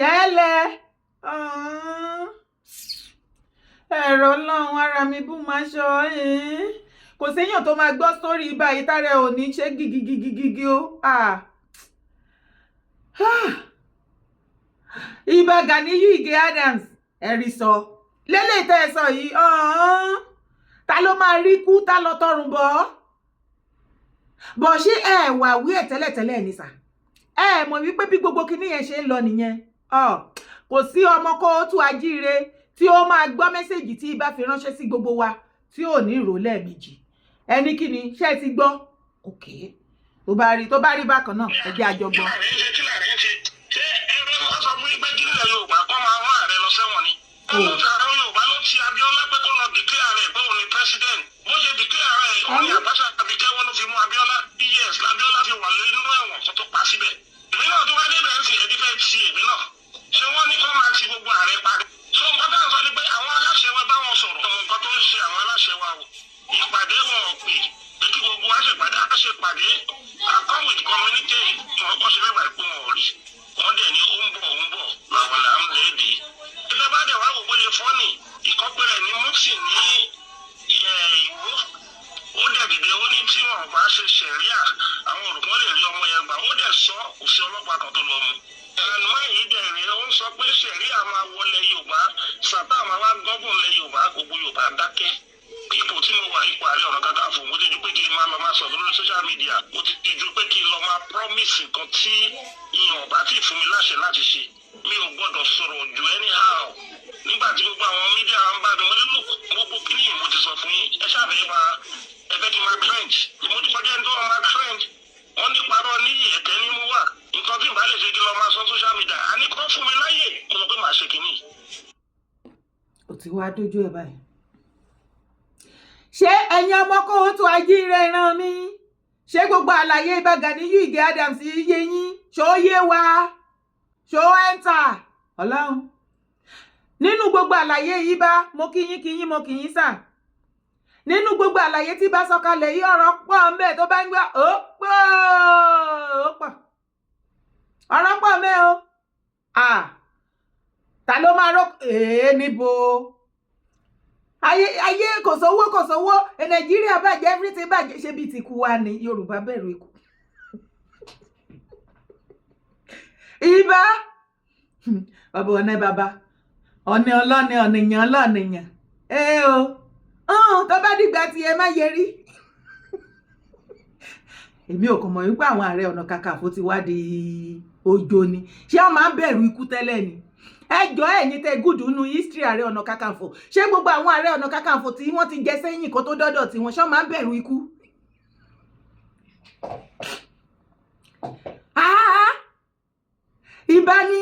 ṣẹlẹ̀ ẹ̀rọ ọlọ́run ara mi bú máa ṣọ kò séèyàn tó máa gbọ́ sórí báyìí tààrẹ ò ní ṣe gigigigigi o Ìbà Gani Ige Adams ẹ̀rí sọ lélẹ̀ tẹ́ ẹ sọ yìí ta ló máa rí kú tá lọ tọrùn bọ̀ ṣé ẹ wà wí ẹ̀ tẹ́lẹ̀tẹ́lẹ̀ ní sà ẹ mọ̀ wípé bí gbogbo kinní yẹn ṣe ń lọ nìyẹn kò sí ọmọ kóòtù ajíire tí ó máa gbọ́ mẹ́sẹ̀gì tí Ìbà fi ránṣẹ́ sí gbogbo wa tí ò ní ìró lẹ́ẹ̀mejì ẹni kí ni ṣé ẹ ti gbọ́ òkè tó bá rí bákan náà ẹ jẹ́ àjọgbọ́. ṣé ẹgbẹ́ wọn sọ fún ìgbẹ́ kí nílẹ̀ Yorùbá kọ́ máa rán ààrẹ lọ sẹ́wọ̀n ni. ọmọ ààrẹ Yorùbá ló ti Abíọ́lá pé kó lọ dìklẹ́ ààrẹ pé òun ni president bó ṣe dìklẹ́ ààrẹ òun ni Abacha tàbí kẹ́wọ́n ló fi mú Abíọ́lá ps l'Abíọ́lá fi wà nínú ẹ̀wọ̀n kó tó pa síbẹ̀. èmi náà tó wá débẹ̀ ń sìn ẹbí fẹ́ ti èmi náà ṣé wọ́n ní kó máa ti gbogbo ààrẹ parí. tó nǹkan tá à ń sọ ni pé àwọn aláṣẹ wa bá wọn sọ̀rọ̀ ọmọ nǹkan tó ń ṣe àwọn aláṣẹ wa o ìpàdé wọn ò pè é kí gbogbo wa ṣèpàdé come with community wọn kọ́ sí bíbá ìpín wọn ò rí wọ́n dẹ̀ ní ó ń bọ̀ làwọn là ń léèdè. ilé bá dẹ̀ wá gbogbo yẹ fọ́nì ìkọ́pẹ́rẹ́ ní mọ́ọ̀sì ní ìwó ó dẹ̀ dìde ó ní tí wọn bá ṣe ṣẹ̀ríà àwọn olùkọ́ lè rí ọmọ yẹn gbà ó dẹ̀ sọ kò sí ọlọ́pàá kan tó lọ mú. ẹnu yìí dẹ̀ rí ó ń sọ pé ṣẹ̀ríà máa wọlé Yorùbá sàtà máa wá gọ́gùn lẹ Yorùbá gbogbo Yorùbá dákẹ́. ipò tí mo wà ipò Ààrẹ Ọ̀nà Kakanfò mo ti ju pé kí n máa sọ lórí social media mo ti ju pé kí n lọ máa promise nǹkan tí ìyàn bá ti fún mi láṣẹ láti ṣe mi ò gbọ́dọ̀ sọ̀rọ̀ ju anyhow nígbà tí gbogbo àwọn mídíà ń bá mi wọlé lò gbogbo kíní mo ti sọ fún yín ẹ ṣàbẹ̀ ẹ fẹ́ kí n máa trend mo ti kọjá ẹni tó wọn máa trend wọn ní parọ́ níyì ẹ̀kẹ́ ní mú wà nǹkan tí n bá lè ṣe kí n lọ máa sọ social media a ní kọ́ fún mi láyè mo sọ pé màá ṣe kíní. ó ti wá dójú ẹ báyìí ṣé ẹ̀yin ọmọ kóòtù ajíire ràn mí ṣé gbogbo àlàyé Ìbà Gani Ige Adams yé yín ṣó yé wa ṣó ẹ́ńtà ọlọ́run nínú gbogbo àlàyé yìí bá mo kí yín mo kí yín sà nínú gbogbo àlàyé tí bá sọ̀kalẹ̀ yìí ọ̀rọ̀ pọ̀ ńbẹ̀ tó bá ń gbọ́ ó pọ̀ ọ̀rọ̀ pọ̀ ńbẹ̀ o ta ló máa rọ níbo ayé kò sówó Nàìjíríà bàjẹ́ everything bàjẹ́ ṣe bí ti kú wa ní Yorùbá bẹ̀rù ikú. Ìbà bàbá ọ̀nà ọlọ́ni ọ̀nìyàn ọlọ́nìyàn o tó bá dìgbà tí ẹ má yẹrí. èmi ò kàn mọ̀ wípé àwọn Ààrẹ Ọ̀nà Kakanfò ti wá di ojo ni ṣé wọ́n máa ń bẹ̀rù ikú tẹ́lẹ̀ ni ẹjọ́ ẹ̀yin tẹ́ gùdù nínú history Ààrẹ Ọ̀nà Kakanfò ṣé gbogbo àwọn Ààrẹ Ọ̀nà Kakanfò tí wọ́n ti jẹ sẹ́yìn kó tó dọ́dọ̀ tí wọ́n ṣọ́ máa ń bẹ̀rù ikú. Ìbà ni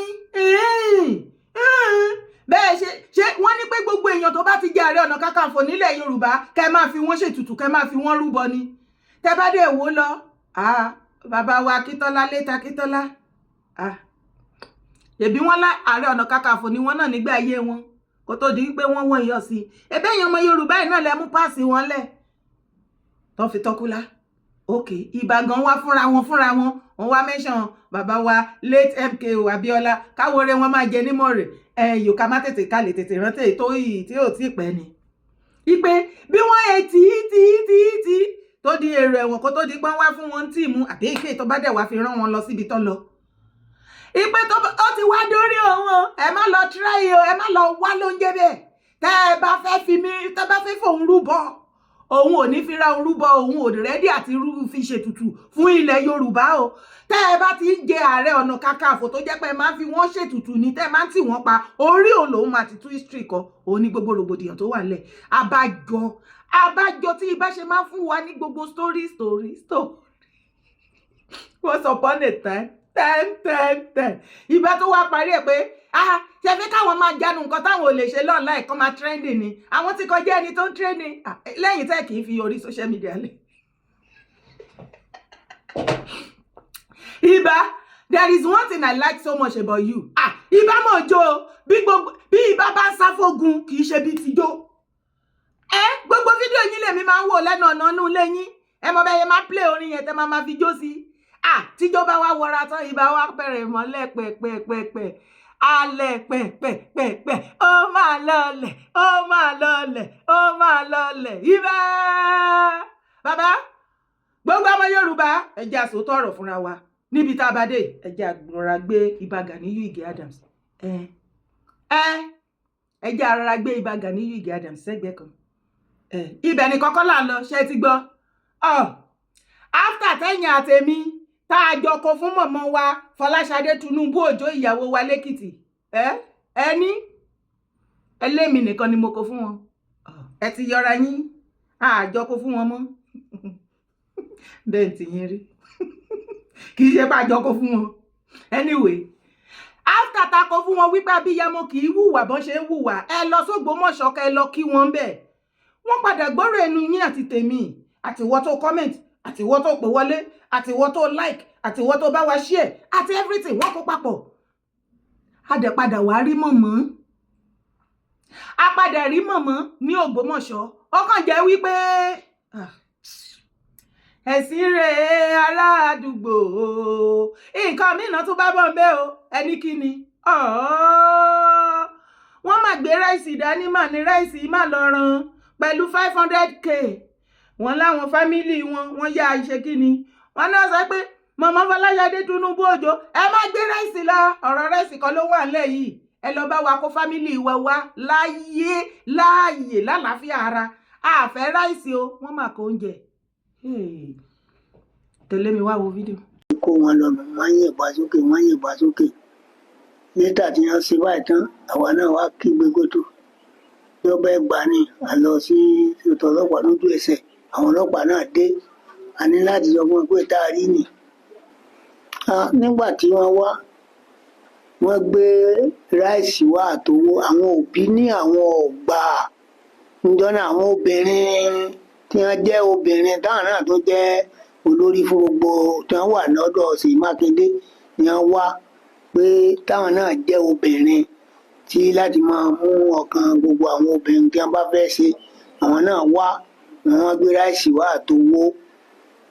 bẹ́ẹ̀ ṣe wọ́n ní pé gbogbo èèyàn tó bá ti jẹ Ààrẹ Ọ̀nà Kakanfò nílẹ̀ Yorùbá kẹ́ máa fi wọ́n ṣètùtù kẹ́ máa fi wọ́n rúbọ ni tẹ́ bá dé èwo lọ bàbá wa Akíntọ́lá létà Akíntọ́lá ẹbí wọn lá Ààrẹ Ọ̀nà Kakanfò ni wọn náà nígbà ayé wọn kó tó di pé wọn wọ́n yọ sí ẹbẹ́ èèyàn ọmọ Yorùbá yìí náà lẹ mú páàsì wọn lẹ̀ tó fi tọ́kúlá òkè Ìbà gan wá fúnra wọn wá mẹ́sàn bàbá wa late MKO Abíọ́lá káwọ́ rẹ̀ wọ́n máa jẹ nímọ̀ rẹ̀ yòókà má tètè ká lè tètè rántí tó yìí tí ò tí ì pẹ́ ni. Ipe bí wọ́n yẹ tí tó di èrò ẹ̀wọ̀n kó tó di pọ́n wá fún wọn tíìmù àbí ìké tó bá dẹ̀ wá fi rán wọn lọ síbi tó lọ. Ipe tó ti wá dórí òun ẹ má lọ tíráyé o ẹ má lọ wá lóúnjẹ bẹ́ẹ̀ tẹ́ ẹ bá fẹ́ fòun rúbọ òun ò ní fi ra orúbọ òun ò rẹ́dí àti fi ṣètùtù fún ilẹ̀ Yorùbá o tẹ́ ẹ bá ti ń jẹ Ààrẹ Ọ̀nà Kakanfò tó jẹ́ pé máa ń fi wọ́n ṣètùtù ní tẹ́ ẹ máa ń tì wọ́n pa orí òun lòun máa ti tú history kan òun ní gbogbo rògbòdìyàn tó wà nílẹ̀ abájọ tí Ìbà ṣe máa ń fún wa ní gbogbo story once upon a time 10 Ìbà tó wá parí ẹ̀ pé ṣe fẹ́ káwọn máa jánu nǹkan táwọn ò lè ṣe lọ́nà ẹ̀kọ́ máa trending ni àwọn ti kọjá ẹni tó ń trending lẹ́yìn tẹ́ kì í fi orí social media lẹ̀. Ìbà there is one thing I like so much about you Ìbà mọ̀ jó bí Ìbà bá ń sáfógun kì í ṣe bí ti jó gbogbo fídíò yín lèmi máa ń wò lẹ́nu ọ̀nà inú ilé yín ẹ mọ̀ bẹ́ẹ̀ yẹn máa play orin yẹn tẹ́ máa fi jó sí tíjọba wa wọra tán ibà wa bẹ̀rẹ̀ mọ́lẹ̀ pẹ̀pẹ̀pẹ̀pẹ̀ alẹ̀ pẹ̀pẹ̀pẹ̀pẹ̀ ó máa lọlẹ̀ ó máa lọlẹ̀ ó máa lọlẹ̀ ibà. Bàbá gbogbo ọmọ Yorùbá ẹ jẹ́ a sòótọ́ ọ̀rọ̀ fúnra wa níbi tá a bá dé ẹ jẹ́ a rọra gbé ibà Gani Adams ẹ jẹ́ a rọra gbé ibà Gani Adams sẹ́gbẹ̀ẹ́ kan ibẹ̀ ni kọ́kọ́ là ń lọ ṣe ti gbọ́ after tẹ̀yìn àtẹ̀mí tá a jọ kó fún mọ̀mọ́ wa Fọláṣadé Tinubu Òjó ìyàwó wa lẹ́kìtì ẹni ẹlẹ́mì nìkan ni mo kó fún wọn ẹ ti yọra yín àjọ kó fún wọn mọ́ bẹ́ẹ̀ tí yín rí kì í ṣe pé àjọ kó fún wọn anyway after ta kó fún wọn wípé abiyamọ kì í hùwà bọ́n ṣe ń hùwà ẹ lọ s'Ógbómọ̀ṣọ́ kẹ́ ẹ lọ kí wọ́n bẹ̀ wọ́n padà gbọ́rọ̀ ẹnu yín àti tèmi àti ìwọ tó comment àti ìwọ tó pè wọlé àti ìwọ tó like àti ìwọ tó bá wa share àti everything wọ́n kó papọ̀ a dẹ̀ padà wá rí mọ̀mọ́ a padà rí mọ̀mọ́ ní Ògbómọ̀ṣọ́ ó kàn jẹ́ wípé ẹ̀sìn rẹ̀ aládùúgbò nǹkan mìíràn tó bá bọ̀ ń bẹ́ o ẹni kí ni wọ́n máa gbé ráìsì dání mà ní ráìsì má lọ ran pẹ̀lú 500k wọ́n láwọn fámílì wọ́n yá iṣẹ́ kí ni wọ́n náà sọ pé mọ̀mọ́ Fọláṣadé Tinubu Òjó ẹ má gbé ráìsì lọ ọ̀rọ̀ ráìsì kan ló wà nílẹ̀ yìí ẹ lọ bá wa kó fámílì wa wá láàyè lálàáfíà ara àfẹ́ ráìsì o wọ́n máa kó oúnjẹ tẹ̀lé mi wá wo fídíò. kó wọn lọ wọ́n yìnbọn sókè nígbà tí wọ́n ṣe báyìí tán àwa náà wá kígbe gótó bí ọba ẹgbàá ni a lọ sí Sooto ọlọ́pàá lójú ẹsẹ̀ àwọn ọlọ́pàá náà dé a ní láti sọ fún wọn pé tá a rí nì. nígbà tí wọ́n wá wọ́n gbé ráìsì wá àtowó àwọn òbí ní àwọn ọ̀gbà níjọ́ náà àwọn obìnrin tí wọ́n jẹ́ obìnrin táwọn náà tó jẹ́ olórí fún gbogbo tí wọ́n wà lọ́dọ̀ sí Mákindé ni wọ́n wá pé táwọn náà jẹ́ obìnrin tí láti máa mú ọkàn gbogbo àwọn obìnrin tí wọ́n bá fẹ́ ṣe àwọn náà wá wọ́n gbé ráìsì wá àtowó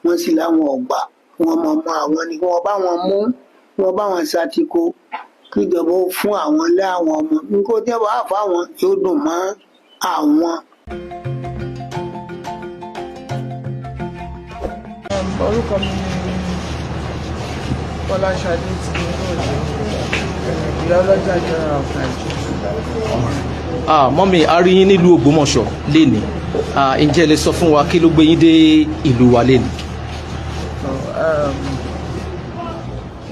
wọ́n sì láwọn ọ̀gbà wọ́n mọ̀ mọ́ àwọn ni wọ́n bá wọn mú wọ́n bá wọn ṣàtìkó kíjọba ó fún àwọn lé àwọn ọmọ nǹkan tí wọ́n bá fà wọn yóò dùn mọ́ àwọn. Orúkọ mi ni Fọláṣadé Tinubu Òjó, ìyá ọlọ́jà general of Nigeria. Mọ́mí a rí yín nílùú Ògbómọ̀ṣọ́ lénìí ǹjẹ́ ẹ lè sọ fún wa kí ló gbé yín dé ìlú wa lénìí.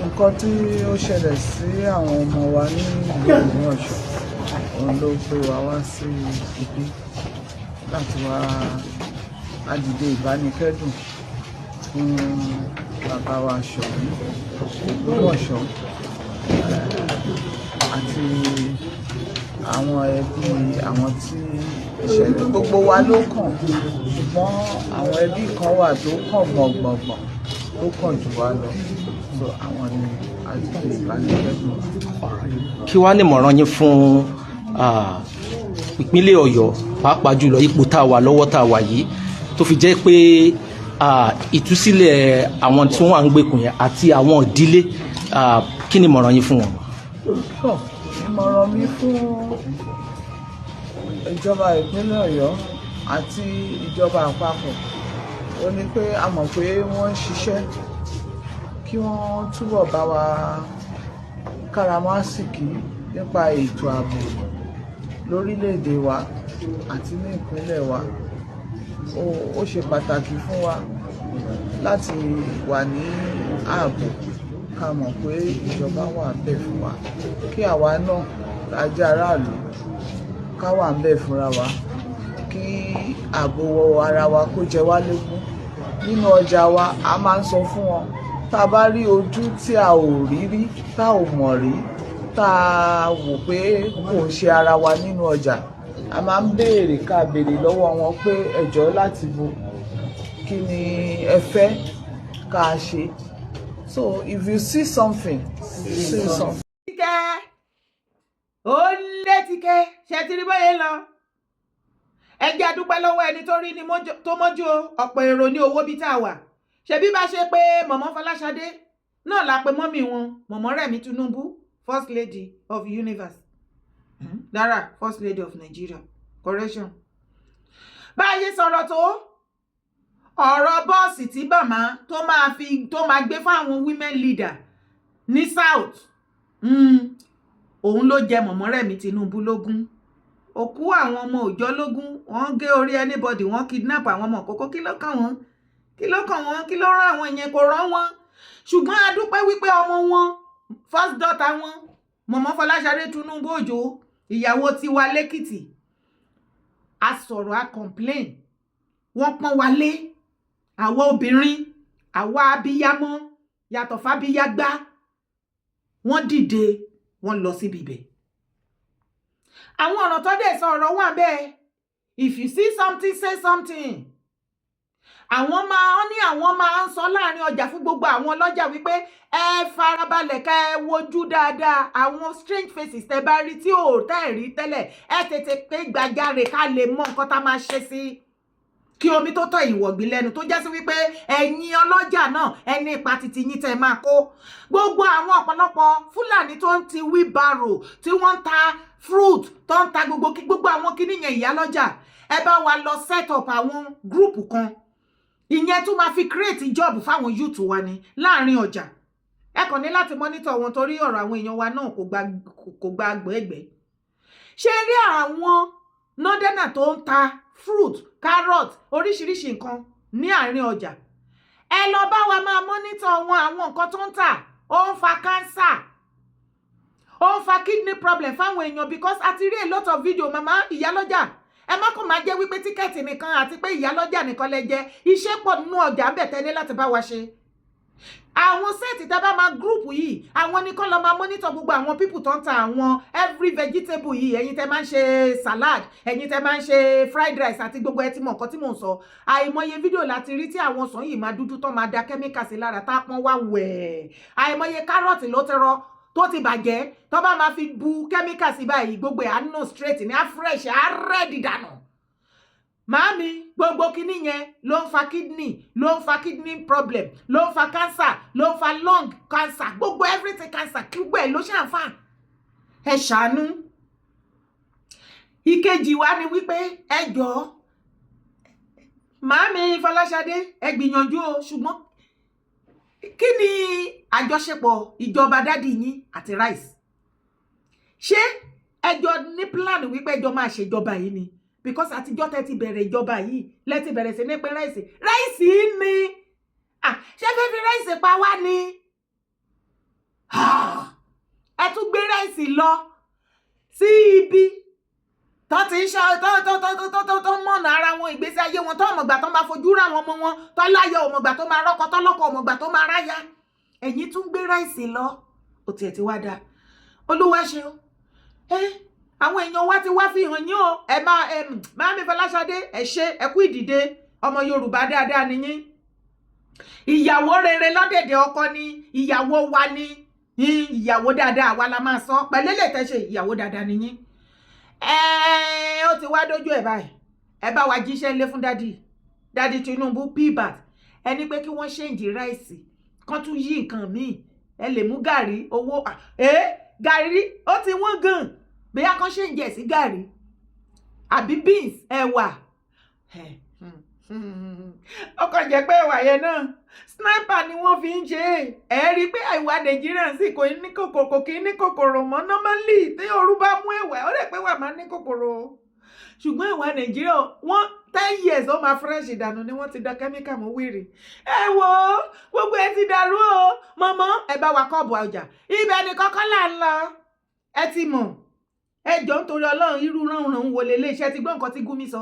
Nǹkan tí ó ṣẹlẹ̀ sí àwọn ọmọ wa ní ìlú Ògbómọ̀ṣọ́ òun ló gbé wa wá sí ibi láti wá àdìde ìbánikẹ́dùn fún bàbá wa Ṣọ̀ún Ògbómọ̀ṣọ́ àti àwọn ẹbí àwọn tí ìṣẹ̀lẹ̀ gbogbo wa ló kàn ṣùgbọ́n àwọn ẹbí kan wà tó kàn gbọ̀ngbọ̀ngbọ̀n tó kàn jù wá lọ so àwọn ni àdìde ìbánikẹ́dùn. Kí wàá ní ìmọ̀ràn yín fún ìpínlẹ̀ Ọ̀yọ́ pàápàá jùlọ ipò tá a wà lọ́wọ́ tá a wà yìí tó fi jẹ́ pé ìtúsílẹ̀ àwọn tí wọ́n à ń gbèkùn yẹn àti àwọn ìdílé kí ni ìmọ̀ràn yín fún wọn. Ìmọ̀ràn mi fún ìjọba ìpínlẹ̀ Ọ̀yọ́ àti ìjọba àpapọ̀ ó ní pé a mọ̀ pé wọ́n ń ṣiṣẹ́ kí wọ́n túbọ̀ bá wa káràmásìkí nípa ètò ààbò lórílẹ̀‐èdè wa àti ní ìpínlẹ̀ wa. Ó ṣe pàtàkì fún wa láti wà ní ààbò ká mọ̀ pé ìjọba wà ń bẹ̀ fún wa kí àwa náà ajá aráàlú ká wà ń bẹ̀ fúnra wa kí ààbò ara wa kó jẹ wá lógún. Nínú ọjà wa a máa ń sọ fún wọn tá a bá rí ojú tí a ò rí rí tá ò mọ̀ rí tá a wò pé kò ń ṣe ara wa nínú ọjà a máa ń béèrè lọ́wọ́ wọn pé ẹjọ́ láti bo kí ni ẹ fẹ́ ká ṣe. So if you see something, say something. Tíkẹ́ ó lé Tíkẹ́ ṣe ti rí bóyá lọ ẹ jẹ́ a dúpẹ́ lọ́wọ́ ẹni tó rí ni tó mọ́jú ọ̀pọ̀ èrò ní owó bí tá a wà ṣebí bá ṣe pé mọ̀mọ́ Fọláṣadé náà la pè mọ́mì wọn mọ̀mọ́ Rẹ̀mí Tinubu first lady of universe Dara first lady of Nigeria correction. Báyé sọ̀rọ̀ tó ọ̀rọ̀ bọ́ọ̀sì tí bàmá tó máa gbé fáwọn women leader ní south òun ló jẹ mọ̀mọ́ Rẹ̀mí Tinubu lógún. Òkú àwọn ọmọ òjọ́ lógún wọ́n gé orí anybody wọ́n kidnap àwọn ọmọ kókó kí ló kàn wọ́n kí ló rán àwọn yẹn kò rán wọn. Ṣùgbọ́n a dúpẹ́ wípé ọmọ wọn first daughter wọn mọ̀mọ́ Fọláṣadé Tinubu Òjó ìyàwó tiwa lẹ́kìtì a sọ̀rọ̀ a complain wọ́n pọ́n wa lé àwa obìnrin àwa abiyamọ yàtọ̀ fábíyágbá wọ́n dìde wọ́n lọ síbi ibẹ̀. Àwọn ọ̀rọ̀ tó dẹ̀ sọ ọ̀rọ̀ wà bẹ́ẹ̀ if you see something say something. Àwọn máa ń sọ láàrin ọjà fún gbogbo àwọn ọlọ́jà wípé ẹ farabalẹ̀ ká ẹ wojú dáadáa àwọn strange faces tẹ bá rí tí ò tẹ́ rí tẹ́lẹ̀ ẹ tètè pé gbàjáre ká lè mọ nǹkan tá máa ṣe sí kí omi tó tọ́ ìwọ̀gbìn lẹ́nu tó jẹ́ sí wípé ẹ̀yin ọlọ́jà náà ẹni ipa titi yín tẹ máa kó. Gbogbo àwọn ọ̀pọ̀lọpọ̀ Fúlàní tó ń ti wheelbarrow tí wọ́n ń ta fruit tó ń ta gbogbo àwọn kíní yẹn ìyálọ́jà ẹ bá wa lọ set up àwọn group kan ìyẹn tún máa fi create job fáwọn youth wa ní láàrin ọjà. Ẹ kàn ní láti monitor wọn torí ọ̀rọ̀ àwọn èèyàn wa náà kò gba gbẹ̀gbẹ̀. Ṣé rí àwọn nọ́dẹ́nà tó ń ta fruit carrot oríṣiríṣi nǹkan ní àárín ọjà ẹ lọ bá wa máa monitor wọn àwọn nǹkan tó ń tà ó ń fa cancer ó ń fa kidney problem fáwọn èèyàn because a ti rí a lot of video mama ìyálọ́jà ẹ má kàn máa jẹ́ wípé tíkẹ́ẹ̀tì nìkan àti pé ìyálọ́jà nìkan lẹ jẹ iṣẹ́ pọ̀ nínú ọjà ń bẹ̀ tẹ́lẹ̀ láti bá wa ṣe. Àwọn sẹ́ẹ̀tì tá bá máa gúrùpù yìí àwọn nìkan lọ máa mọ́nítọ̀ gbogbo àwọn pípù tó ń ta àwọn every vegetable yìí ẹ̀yin tẹ́ máa ń ṣe salad ẹ̀yin tẹ́ máa ń ṣe fried rice àti gbogbo ẹ tí mọ̀ nǹkan tí mò ń sọ. Àìmọye fídíò láti rí tí àwọn sàn yìí máa dúdú tó máa da kẹ́míkà sí lára tá a pọ́n wá wẹ̀. Àìmọye kárọ̀tì ló tẹrọ tó ti bàjẹ́ tó bá máa fi bu kẹ́míkà sí báyìí gbogbo ẹ̀ á nù straight ní á fresh á rẹ́ẹ̀dì dànù. Màámi gbogbo kíní yẹn ló ń fa kidney problem ló ń fa cancer ló ń fa lung cancer gbogbo everything cancer gbogbo ẹ̀ ló ṣàǹfà. Ẹ ṣàánú. Ìkejì wa ni wípé ẹ jọ̀ọ́ Màámi Fọláṣadé ẹ gbìyànjú o ṣùgbọ́n kí ni àjọṣepọ̀ ìjọba dádì yín àti rice? Ṣé ẹjọ́ ní plan wípé ẹjọ́ máa ṣèjọba yìí ni? Because àtijọ́ tẹ́ ti bẹ̀rẹ̀ ìjọba yìí lẹ́ti bẹ̀rẹ̀ sí ní pé ráìsì ni ṣé fẹ́ fi ráìsì pa wá ni ẹ tún gbé ráìsì lọ sí ibi tó ti ń ṣe tó mọ̀nà ara wọn ìgbésí ayé wọn tó ọmọgbà tó máa fojú ra wọn ọmọ wọn tó láyọ̀ ọmọgbà tó máa rọ́kọ tó lọ́kọ ọmọgbà tó máa ráyà ẹ̀yin tún gbé ráìsì lọ ó tiẹ̀ ti wá dáa Olúwa ṣeun àwọn èèyàn wa ti wá fi hàn yín o ẹ Màámi Fọláṣadé ẹ ṣe ẹ kú ìdìde ọmọ Yorùbá dáadáa ni yín ìyàwó rere lọ́dẹ̀dẹ̀ ọkọ ni ìyàwó wa ni ìyàwó dáadáa wa la máa sọ pẹ̀lú lè tẹ́ṣe ìyàwó dáadáa ni yín ó ti wá dójú ẹ̀ báyìí ẹ bá wa jíṣẹ́ ńlé fún dádì Tinubu pbat ẹni pé kí wọ́n ṣéǹjì ráìsì kan tún yí nǹkan míì ẹ lè mú gàrí owó gàrí ó ti wọ́n gan bí a kan ṣe ń jẹ sí gàrí àbí beans ẹ̀wà ó kàn jẹ́ pé ẹ̀wà yẹn náà sniper ni wọ́n fi ń ṣe ẹ rí i pé ẹ̀wà Nàìjíríà sì kò ní kòkòrò kì í ní kòkòrò mọ́ normally tí ooru bá mú ẹ̀wà ó rẹ̀ pé ẹ̀wà máa ní kòkòrò ṣùgbọ́n ẹ̀wà Nàìjíríà wọ́n 10 years ó máa fresh ìdànù ni wọ́n ti da kẹ́míkà mọ́ wèrè ẹ wo gbogbo ẹ ti dàrú o mọ́mọ́ ẹ bá wa kọ́ọ̀bù ọjà ibẹ̀ ni kọ́kọ́ là ń lọ ẹ ti mọ̀ ẹ jọ̀ọ́ nítorí Ọlọ́run irú ránran wo lélẹ̀ iṣẹ́ ti gbọ́ nǹkan tí Gumi sọ.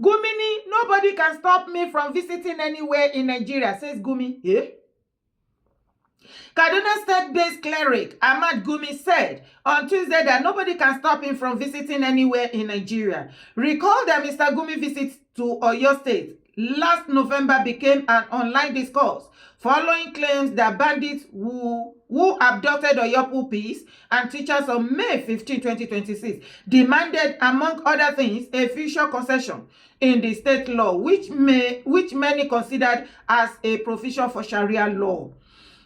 Gumi ni nobody can stop me from visiting anywhere in Nigeria says Gumi. Kaduna State-based cleric Ahmad Gumi said on Tuesday that nobody can stop him from visiting anywhere in Nigeria. Recall that Mr. Gumi visit to Oyo State last November became an online discourse following claims that bandits who who abducted Oyo pupils and teachers on May 15, 2026, demanded, among other things, a future concession in the state law, which many considered as a provision for Sharia law.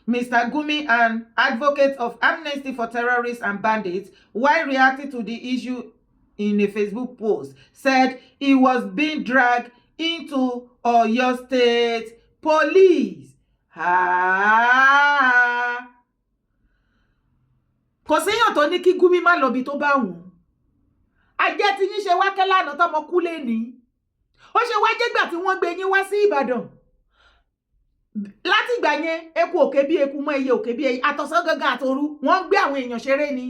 Mr. Gumi, an advocate of amnesty for terrorists and bandits, while reacting to the issue in a Facebook post, said he was being dragged into Oyo State Police. Kò séèyàn tó ní kí Gumi má lọ bí tó bá wùn. Ajẹ́ tí yín ṣe wá kẹ́ lánàá tọ́mọ kú lénìí. Ó ṣe wá jẹ́gbà tí wọ́n gbé yín wá sí Ìbàdàn. Láti ìgbà yẹn, eku òkè bí eku mọ́ ẹyẹ òkè bí ẹyẹ, àtọ̀sán gangan àtòru, wọ́n gbé àwọn èèyàn ṣeré ni.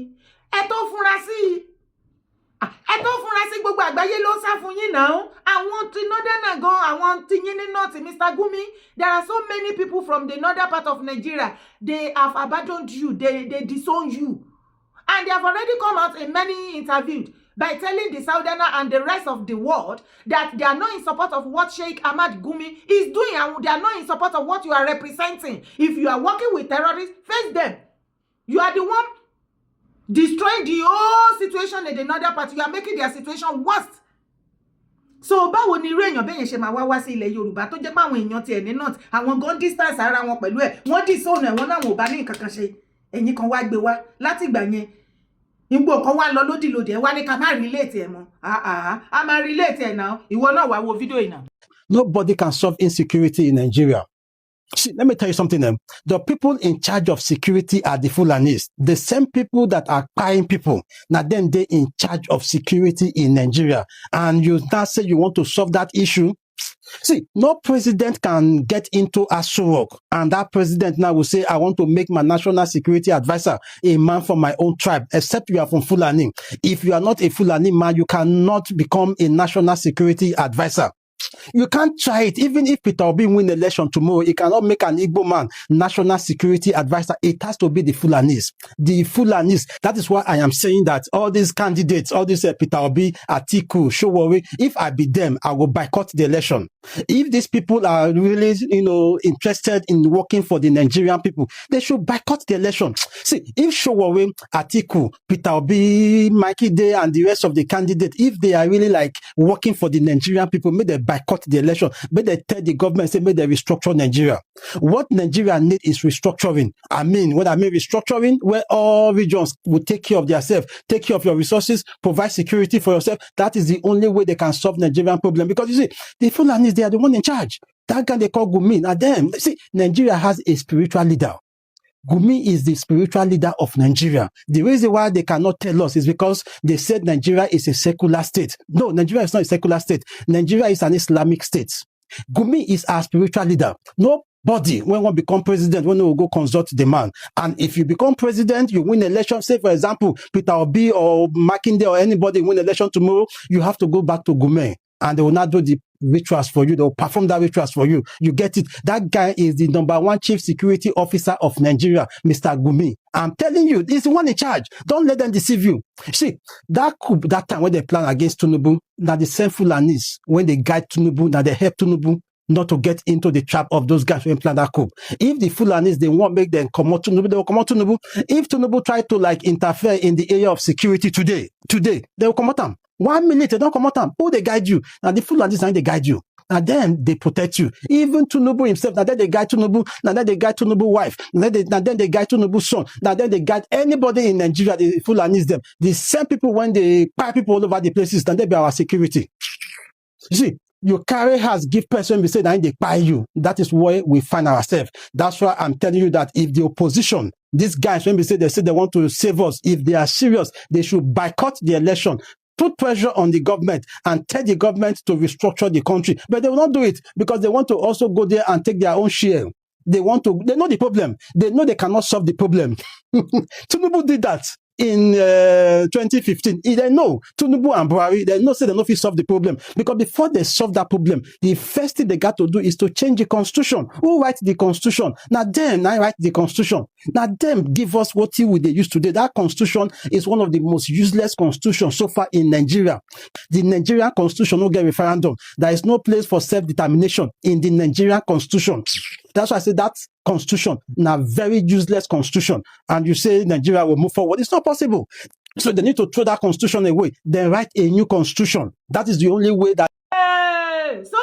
Ẹ tó fúnra sí gbogbo àgbáyé ló sá fún yín náà. Àwọn tí northern gan, àwọn tí yín ní north, Mr. Gumi, there are so many people from the northern part of Nigeria. They have abandoned you, they disown you. And they have already come out in many interviews by telling the Southerner and the rest of the world that they are not in support of what Sheikh Ahmad Gumi is doing, and they are not in support of what you are representing. If you are working with terrorists, face them. You are the one destroying the whole situation in the northern part. You are making their situation worse. So báwo ni irú èèyàn bẹ́yẹn ṣe máa wá sí ilẹ̀ Yorùbá tó jẹ́ pé àwọn èèyàn tiẹ̀ ní north, àwọn gan distance ara wọn pẹ̀lú ẹ̀, wọ́n disown ẹ̀, wọ́n náà ò bá ní nǹkan kan ṣe. Ẹ̀yin kan wá gbé wá láti ìgbà yẹn. Ìgbò kan wá lọ lódìlódì ẹ̀ wá ní ká má relate ẹ̀ mọ́. A máa relate ẹ̀ náà. Ìwọ náà wá wo fídíò yìí náà. Nobody can solve insecurity in Nigeria. See, let me tell you something. The people in charge of security are the Fulanis. The same people that are buying people. Now then they in charge of security in Nigeria. And you now say you want to solve that issue. See, no president can get into Asiri, and that president now will say, I want to make my national security advisor a man from my own tribe, except you are from Fulani. If you are not a Fulani man, you cannot become a national security advisor. You can't try it. Even if Peter Obi win election tomorrow, he cannot make an Igbo man national security advisor. It has to be the Fulanis. The Fulanis. That is why I am saying that all these candidates, all these Peter Obi, Atiku, Showore, if I be them, I will boycott the election. If these people are really, interested in working for the Nigerian people, they should boycott the election. See, if Showore, Atiku, Peter Obi, Mikey Day, and the rest of the candidates, if they are really like working for the Nigerian people, may they boycott the election. May they tell the government, say, may they restructure Nigeria. What Nigeria need is restructuring. What I mean restructuring, where all regions will take care of themselves, take care of your resources, provide security for yourself. That is the only way they can solve Nigerian problem. Because you see, the Fulanis, they are the one in charge. That guy they call Gumi. Now them, see, Nigeria has a spiritual leader. Gumi is the spiritual leader of Nigeria. The reason why they cannot tell us is because they said Nigeria is a secular state. No, Nigeria is not a secular state. Nigeria is an Islamic state. Gumi is our spiritual leader. Nobody, when one become president, when we will go consult the man. And if you become president, you win election, say for example, Peter Obi or Makinde or anybody win election tomorrow, you have to go back to Gumi. And they will not do the rituals for you. They will perform that rituals for you. You get it. That guy is the #1 chief security officer of Nigeria, Mr. Gumi. I'm telling you, he's the one in charge. Don't let them deceive you. See, that coup, that time when they plan against Tinubu, that the same Fulanis, when they guide Tinubu, that they help Tinubu not to get into the trap of those guys who plan that coup. If the Fulanis, they won't make them come out Tinubu, they will come out Tinubu. If Tinubu try to interfere in the area of security today, they will come out them. 1 minute, they don't come out them. Who they guide you? Now the Fulanis, now they guide you. And then they protect you. Even Tinubu himself, now then they guide Tinubu, now then they guide Tinubu wife, now then they guide Tinubu son, now then they guide anybody in Nigeria, the Fulanis them. The same people when they buy people all over the places, then they be our security. You see, you carry has give person, we say that they buy you. That is where we find ourselves. That's why I'm telling you that if the opposition, these guys, when we say they want to save us, if they are serious, they should boycott the election. Put pressure on the government and tell the government to restructure the country. But they will not do it because they want to also go there and take their own share. They know the problem. They know they cannot solve the problem. Tinubu did that in 2015. They know Tinubu and Buhari, they know say they know if you solve the problem. Because before they solve that problem, the first thing they got to do is to change the constitution. Who writes the constitution? Now them, I write the constitution. Now them give us what they use today. That constitution is one of the most useless constitutions so far in Nigeria. The Nigerian constitution will get referendum. There is no place for self-determination in the Nigerian constitution. That's why I say that constitution, now very useless constitution, and you say Nigeria will move forward. It's not possible. So they need to throw that constitution away, then write a new constitution. That is the only way that. So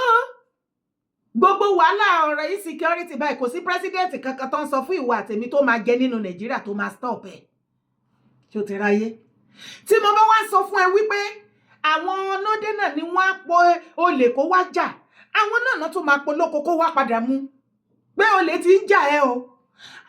gbogbo wàhálà ọ̀rọ̀ insecurity báyìí kò sí president kankan tó ń sọ fún ìwà àtẹ̀mí tó máa jẹ nínú Nàìjíríà tó máa stop ẹ̀. Ṣé o ti ráyé? Tí mo bá wá sọ fún ẹ wípé àwọn ọlọ́dẹ náà ni wọ́n á po olè kó wá jà, àwọn náà tó máa polóko kó wá padà mú pé olè ti ń jà ẹ́ o.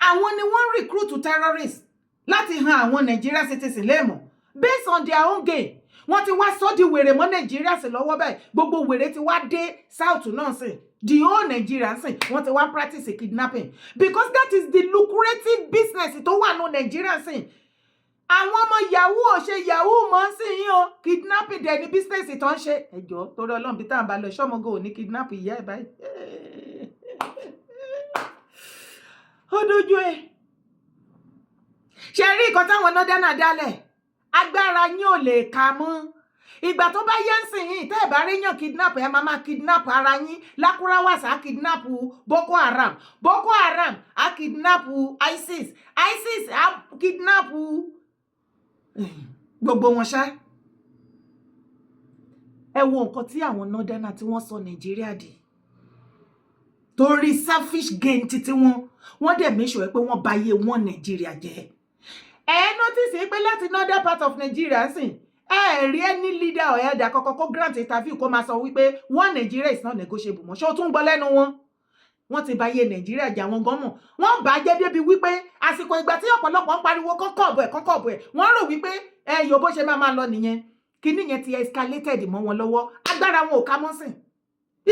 Àwọn ni wọ́n recruit terrorists láti han àwọn Nigeria citizens léèmọ̀ based on their own gain. Wọ́n ti wá sọ di wèrè mọ́ Nigeria sí lọ́wọ́ báyìí, gbogbo wèrè ti wá dé south náà sìn, the whole Nigeria sìn, wọ́n ti wá practice kidnapping because that is the lucrative business tó wà ní Nigeria sìn. Àwọn ọmọ yahoo ò ṣe yahoo mọ́ sí yín o, kidnapping dẹ̀ ní business tó ń ṣe. Ẹjọ́ torí Ọlọ́run bí tá à ń bá lọ ṣọ́mọgò ò ní kidnap ìyá ẹ̀ báyìí. Ó dojú ẹ̀. Ṣé rí nǹkan táwọn náà dáná dálẹ̀? Agbára yín ò lè kà mọ́. Ìgbà tó bá yẹ ń sìn yín, tẹ́ ẹ̀ bá rí yàn kidnap, ẹ máa kidnap ara yín. Lakurawas á kidnap Boko Haram. Boko Haram á kidnap ISIS. ISIS á kidnap gbogbo wọn ṣá. Ẹ wo nǹkan tí àwọn Northerners tí wọ́n sọ Nàìjíríà dì. Torí selfish gain títí wọ́n dẹ̀ make sure pé wọ́n bà yé wọn Nàìjíríà jẹ́. Ẹ notice pé láti northern part of Nigeria sìn, ẹ rí any leader or elder kọ́kọ́ kó grant interview kó máa sọ wípé one Nigeria is not negotiable mọ́. Ṣé o tún gbọ́ lẹ́nu wọn? Wọ́n ti bà yé Nàìjíríà jẹ́ àwọn gan mọ̀. Wọ́n bà jẹ́ débi wípé àsìkò ìgbà tí ọ̀pọ̀lọpọ̀ ń pariwo kọ́kọ́ọ̀bù ẹ̀, wọ́n rò wípé yóò bó ṣe máa lọ nìyẹn. Kíní yẹn ti escalated mọ́ wọn lọ́wọ́. Agbára wọn ò ká mọ́ sìn.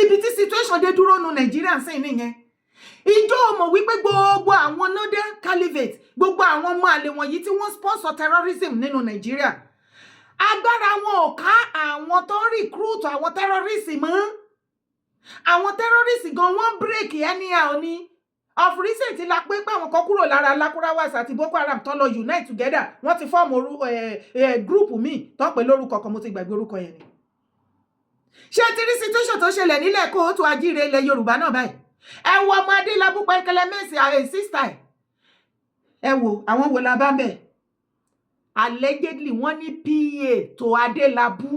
Ibi tí situation dé dúró nu Nàìjíríà sìn nìyẹn. Ìjọ mọ̀ wípé gbogbo àwọn northern caliphate, gbogbo àwọn ọmọ àlè wọ̀nyí tí wọ́n sponsor terrorism nínú Nàìjíríà, agbára wọn ò ká àwọn tó ń recruit àwọn terrorists mọ́. Àwọn terrorists gan wọ́n break anyhow ni. Of recent la pé àwọn kan kúrò lára Lakurawas àti Boko Haram tó lọ unite together, wọ́n ti form group mi tó pè lórúkọ kan, mo ti gbàgbé orúkọ yẹn ni. Ṣé ti rí situation tó ṣẹlẹ̀ nílẹ̀ kóòtù ajíire ilẹ̀ Yorùbá náà báyìí? Ẹ wo ọmọ Adélábù pẹ́kẹ́lẹ́ mẹ́sì ààrẹ sister. Ẹ wo àwọn wo la bá bẹ̀. Allegedly wọ́n ní PA tó Adélábù.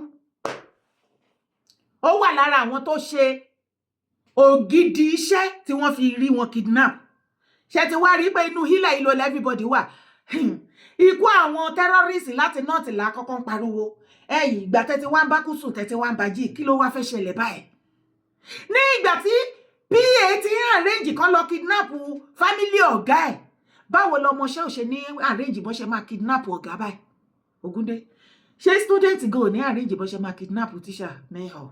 Ó wà lára àwọn tó ṣe ògidì iṣẹ́ tí wọ́n fi rí wọn kidnap. Ṣé ti wá rí pé inú hílẹ̀ ìlò everybody wà. Ikú àwọn terrorists láti north la kọ́kọ́ ń pariwo. Ẹ̀yìn ìgbà tẹ́tí wá ń bá kùsùn tẹ́tí wá ń bá jí, kí ló wá fẹ́ ṣẹlẹ̀ báyìí? Ní ìgbà tí PA ti ń arrange kan lọ kidnap family ọ̀gá ẹ̀, báwo lọmọṣẹ́ ò ṣe ní arrange bó ṣe máa kidnap ọ̀gá báyìí? Ògúndé, ṣé student go ní arrange bó ṣe máa kidnap teacher mẹ́hàn?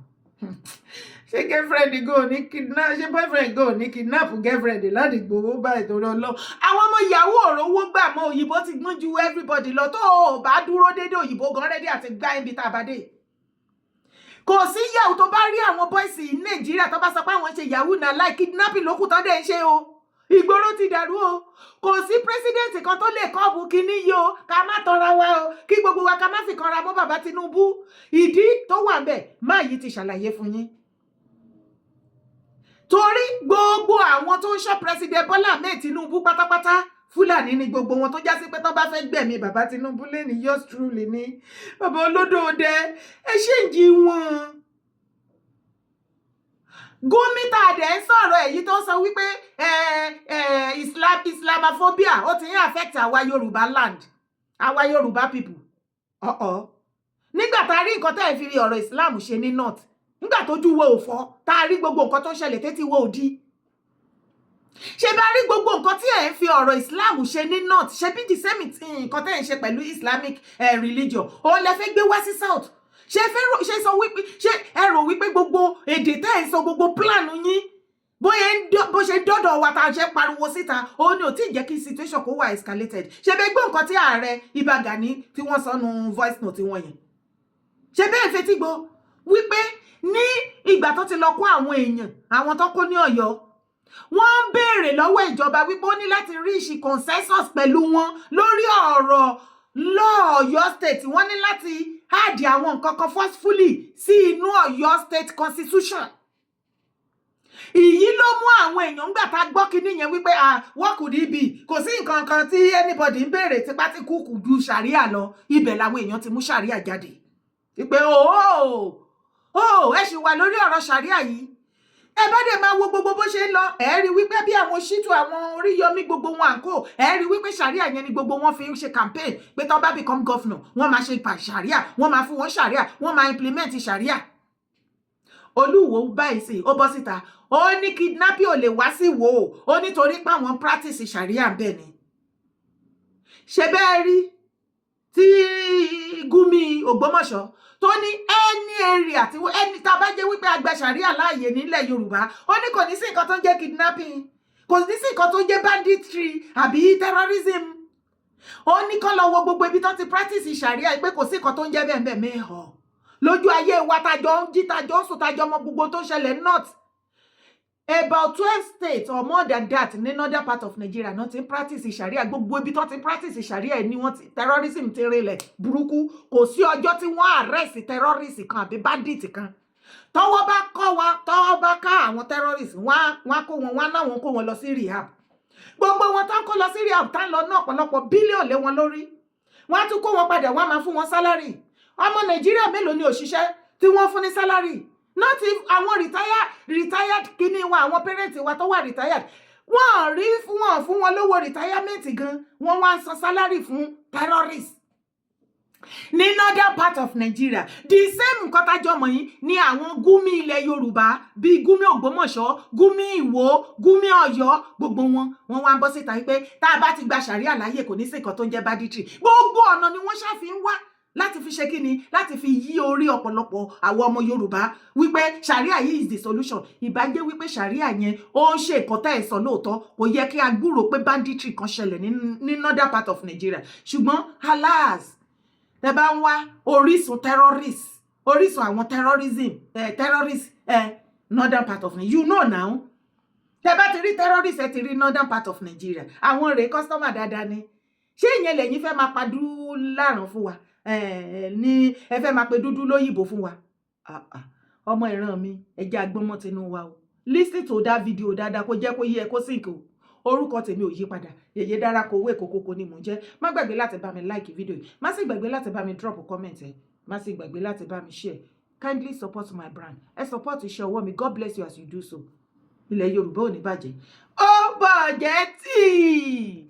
Ṣé girlfriend go ní kidnap, ṣé boyfriend go ní kidnap girlfriend láti gbowó báyìí torí Ọlọ́run? Àwọn ọmọ ìyàwó òrówó gbà mọ́, òyìnbó ti gbọ́n ju everybody lọ. Tó o bá dúró dédé òyìnbó gan ready àti gbá ibi tá a bá dé. Kò sí yahoo tó bá rí àwọn boys ní Nàìjíríà tó bá sọ pé àwọn ṣe yahoo náà láì kidnapping lókù tó dé ń ṣe o. Ìgboro ti dàrú o. Kò sí president kan tó lè kọ́ọ̀bù kíní yìí o, ká má tọra wa o, kí gbogbo wa ká má fi kanra mọ́ bàbá Tinubu. Ìdí tó wà ńbẹ̀ máa yìí ti ṣàlàyé fún yín. Torí gbogbo àwọn tó ń ṣọ́ president Bọ́lá Ahmed Tinubu pátápátá Fúlàní ni gbogbo wọn tó já sí pé tó bá fẹ́ gbẹ̀mí bàbá Tinubu lẹ́ni yours truly ni bàbá olódòdẹ ẹ ṣèǹjì wọn. Gumi tá dẹ̀ ń sọ̀rọ̀ èyí tó sọ wípé Islamophobia ó ti ń affect àwa Yorùbá land, àwa Yorùbá people. Nígbà tá a rí nǹkan tẹ́ ẹ̀ fi rí ọ̀rọ̀ Islam ṣe ní north, nígbà tójú wo ò fọ́, tá a rí gbogbo nǹkan tó ń ṣẹlẹ̀ tẹ́tí wo ò dí. Ṣé bá rí gbogbo nǹkan tí ẹ̀ ń fi ọ̀rọ̀ Islam ṣe ní north, ṣe bí the same nǹkan tẹ́ ẹ̀ ń ṣe pẹ̀lú Islamic religion, òun lẹ fẹ́ gbé wá sí south. Ṣé sọ wípé ṣé ẹ rò wípé gbogbo èdè tẹ́ ẹ̀ ń sọ gbogbo plan yín bó ṣe dọ́dọ̀ wa tá a ṣe pariwo síta, òun ni ò tí ì jẹ́ kí situation kó wà escalated. Ṣé bẹ́ẹ̀ gbọ́ nǹkan tí ààrẹ Ìbà Gani tí wọ́n sọ nu voice note wọn yẹn? Ṣé bẹ́ẹ̀ fetí gbọ́ wípé ní ìgbà tó ti lọ kó àwọn èèyàn, àwọn tó kó ní Ọ̀yọ́, wọ́n ń béèrè lọ́wọ́ ìjọba wípé ó ní láti reach consensus pẹ̀lú wọn lórí ọ̀rọ̀ law Ọ̀yọ́ state. Wọ́n ní láti add àwọn nǹkan kan forcefully sí inú Ọ̀yọ́ state constitution. Ìyí ló mú àwọn èèyàn ńgbà tá gbọ́ kinní yẹn wípé what could it be? Kò sí nǹkan kan tí anybody ń béèrè tipá tí kúkú ju ṣàríà lọ. Ibẹ̀ làwọn èèyàn ti mú ṣàríà jáde. Wípé ẹ ṣì wà lórí ọ̀rọ̀ ṣàríà yìí. Ẹ bá dẹ̀ máa wo gbogbo bó ṣe ń lọ. Ẹ rí wípé bí àwọn Ṣítù àwọn Oríyọmí gbogbo wọn àǹkó. Ẹ rí wípé ṣàríà yẹn ni gbogbo wọn fi ń ṣe campaign. Pé tó bá become governor, wọ́n máa ṣe ṣàríà, wọ́n máa fún wọn ṣàríà, wọ́n máa implement ṣàríà. Olúwo báyìí sí ó bọ́ síta. Ó ní kidnapping ò lè wá sí Ìwó. Ó nítorí pé àwọn practice ṣàríà bẹ́ẹ̀ ni. Ṣé bẹ́ẹ̀ rí tí Gumi Ogbomoso tó ní any area tí ẹni tá bá jẹ́ wípé àgbà ṣàríà láàyè nílẹ̀ Yorùbá, ó ní kò ní sí nǹkan tó ń jẹ́ kidnapping, kò ní sí nǹkan tó ń jẹ́ banditry àbí terrorism. Ó ní kán lọ wo gbogbo ibi tó ti practice ṣàríà pé kò sí nǹkan tó ń jẹ́ bẹ́ẹ̀ mẹ́hàn. Lójú ayé wa tájọ ń jí tájọ ń sùn tájọ mọ gbogbo tó ń ṣẹlẹ̀ north. About 12 states or more than that in another part of Nigeria not in practice Sharia. Gbogbo ibi tó ti practice Sharia ni wọ́n ti terrorism ti rinlẹ̀ burúkú. Kò sí ọjọ́ tí wọ́n arrest terrorist kan àbí bandit kan. Tọ́wọ́ bá ká àwọn terrorist wọ́n kó wọn wọ́n náà wọ́n kó wọn lọ sí rehab. Gbogbo wọn tán kó lọ sí rehab tán lọ náà ọ̀pọ̀lọpọ̀ bílíọ̀nù lé wọn lórí. Wọ́n tún kó wọn padà wọ́n máa fún wọn salary. Ọmọ Nàìjíríà mélòó ni òṣìṣẹ́ tí wọ́n fún ní salary? Not if àwọn retired kíní wa àwọn parents wa tó wà retired wọ́n rí fún wọn lówó retirement gan wọ́n wá san salary fún terrorists ní northern part of Nigeria. The same nǹkan tájọ mọ̀ yín ní àwọn Gumi ilẹ̀ Yorùbá bíi Gumi Ògbómọ̀ṣọ́, Gumi Ìwó, Gumi Ọ̀yọ́ gbogbo wọn wá ń bọ́ síta wípé tá a bá ti gba ṣàríà láyè kò ní sí nǹkan tó ń jẹ́ banditry. Gbogbo ọ̀nà ni wọ́n ṣáfi ń wá láti fi ṣe kíni láti fi yí orí ọ̀pọ̀lọpọ̀ àwọn ọmọ Yorùbá wípé ṣàríà yìí is the solution. Ìbájẹ́ wípé ṣàríà yẹn ó ń ṣe nǹkan tá ẹ̀ sọ lóòótọ́ kò yẹ kí a gbúrò pé banditry kan ṣẹlẹ̀ ní northern part of Nigeria. Ṣùgbọ́n alas tẹ́ bá ń wá orísun terrorist orísun àwọn terrorist northern part of Nigeria, you know now. Tẹ́ bá ti rí terrorist ẹ ti rí northern part of Nigeria. Àwọn rèé customer dáadáa ni. Ṣé ìyẹn lẹ́yìn fẹ́ máa padú láràn fún wa? Ní ẹ fẹ́ máa pe dúdú lóyìnbó fún wa? Ọmọ ìran mi ẹ jẹ́ agbọ́mọ tinú wa o. Listen to that video dáadáa kó jẹ́ kó yé ẹ kó sink o. Orúkọ tèmi ò yí padà. Yèyé dára kó owó èkókókó ni mò ń jẹ́. Má gbàgbé láti bá mi like video yìí. Má sì gbàgbé láti bá mi drop comment ẹ. Má sì gbàgbé láti bá mi share. Kindly support my brand. Ẹ support iṣẹ́ ọwọ́ mi. God bless you as you do so. Ilẹ̀ Yorùbá ò ní bàjẹ́. Ó bàjẹ́ tí.